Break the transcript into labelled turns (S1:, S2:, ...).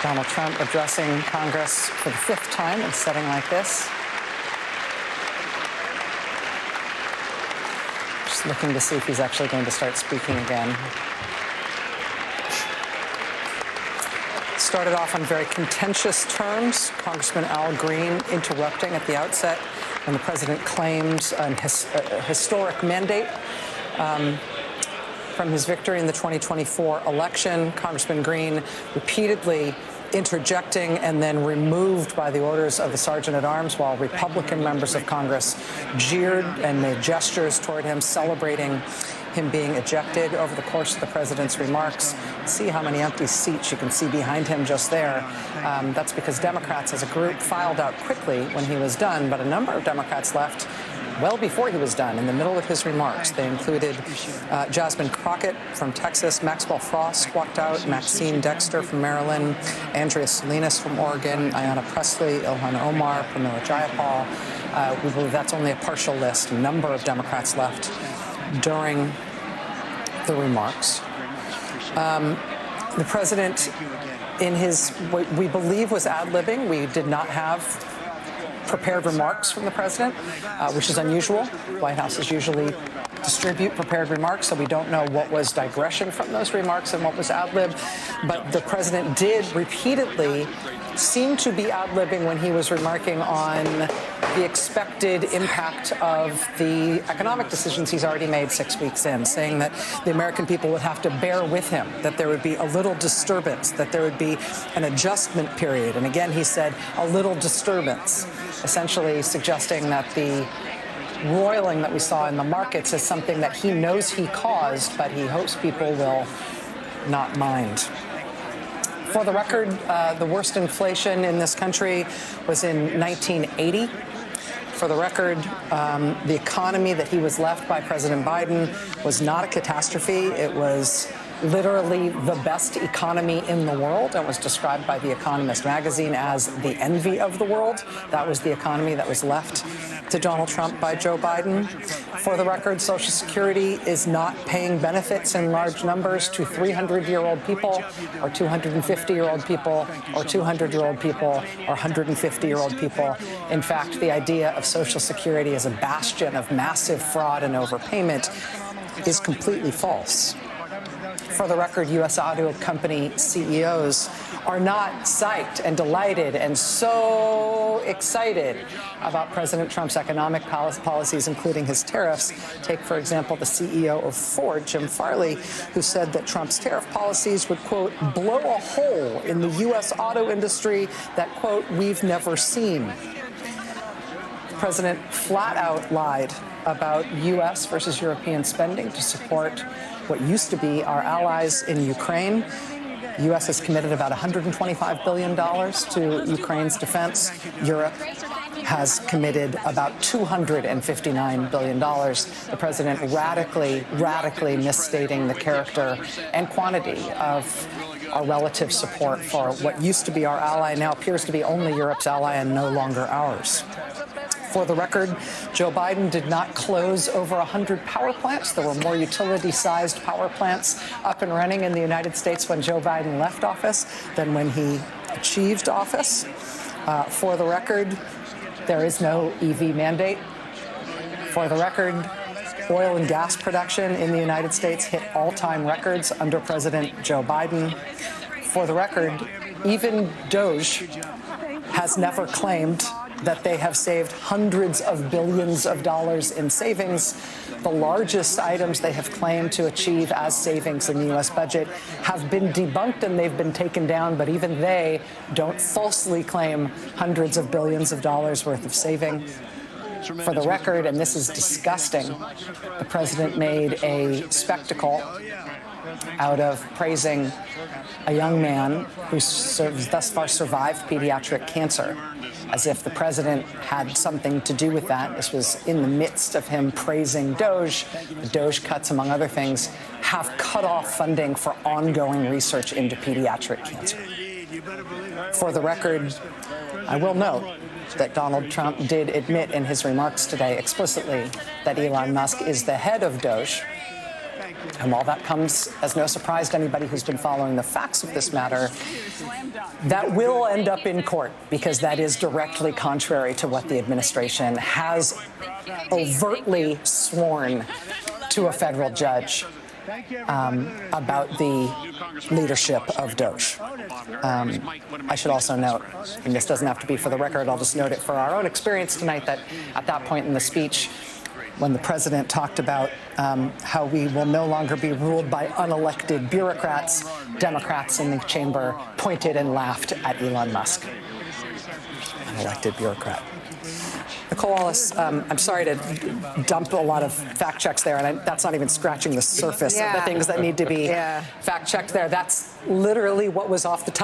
S1: Donald Trump addressing Congress for the fifth time in a setting like this. Just looking to see if he's actually going to start speaking again. Started off on very contentious terms. Congressman Al Green interrupting at the outset when the president claimed a historic mandate from his victory in the 2024 election. Congressman Green repeatedly interjecting and then removed by the orders of the Sergeant-at-Arms, while Republican members of Congress jeered and made gestures toward him, celebrating him being ejected over the course of the president's remarks. See how many empty seats you can see behind him just there. That's because Democrats as a group filed out quickly when he was done, but a number of Democrats left well before he was done, in the middle of his remarks. They included Jasmine Crockett from Texas, Maxwell Frost walked out, Maxine Dexter from Maryland, Andrea Salinas from Oregon, Ayanna Pressley, Ilhan Omar, Pramila Jayapal. We believe that's only a partial list. A number of Democrats left during the remarks. The president, in his, what we believe was ad-libbing, we did not have prepared remarks from the president, which is unusual. White Houses usually distribute prepared remarks, so we don't know what was digression from those remarks and what was ad-lib. But the president did repeatedly seem to be ad-libbing when he was remarking on the expected impact of the economic decisions he's already made 6 weeks in, saying that the American people would have to bear with him, that there would be a little disturbance, that there would be an adjustment period. And again, he said a little disturbance, essentially suggesting that the roiling that we saw in the markets is something that he knows he caused, but he hopes people will not mind. For the record, the worst inflation in this country was in 1980. For the record, the economy that he was left by President Biden was not a catastrophe. It was literally the best economy in the world and was described by The Economist magazine as the envy of the world. That was the economy that was left to Donald Trump by Joe Biden. For the record, Social Security is not paying benefits in large numbers to 300-year-old people or 250-year-old people or 200-year-old people or 150-year-old people. In fact, the idea of Social Security as a bastion of massive fraud and overpayment is completely false. For the record, U.S. auto company CEOs are not psyched and delighted and so excited about President Trump's economic policies, including his tariffs. Take, for example, the CEO of Ford, Jim Farley, who said that Trump's tariff policies would, quote, blow a hole in the U.S. auto industry that, quote, we've never seen. The president flat out lied about U.S. versus European spending to support what used to be our allies in Ukraine. The U.S. has committed about $125 billion to Ukraine's defense. Europe has committed about $259 billion. The president radically misstating the character and quantity of our relative support for what used to be our ally, now appears to be only Europe's ally and no longer ours. For the record, Joe Biden did not close over 100 power plants. There were more utility-sized power plants up and running in the United States when Joe Biden left office than when he achieved office. For the record, there is no EV mandate. For the record, oil and gas production in the United States hit all-time records under President Joe Biden. For the record, even DOGE has never claimed that they have saved hundreds of billions of dollars in savings. The largest items they have claimed to achieve as savings in the U.S. budget have been debunked and they've been taken down, but even they don't falsely claim hundreds of billions of dollars worth of saving. For the record, and this is disgusting, the president made a spectacle out of praising a young man who thus far survived pediatric cancer, as if the president had something to do with that. This was in the midst of him praising DOGE. The DOGE cuts, among other things, have cut off funding for ongoing research into pediatric cancer. For the record, I will note that Donald Trump did admit in his remarks today explicitly that Elon Musk is the head of DOGE, And while that comes as no surprise to anybody who's been following the facts of this matter, that will end up in court because that is directly contrary to what the administration has overtly sworn to a federal judge about the leadership of Doge. I should also note, and this doesn't have to be for the record, I'll just note it for our own experience tonight, that at that point in the speech, when the president talked about how we will no longer be ruled by unelected bureaucrats, Democrats in the chamber pointed and laughed at Elon Musk. Unelected bureaucrat. Nicole Wallace, I'm sorry to dump a lot of fact checks there, and that's not even scratching the surface of the things that need to be fact checked there. That's literally what was off the top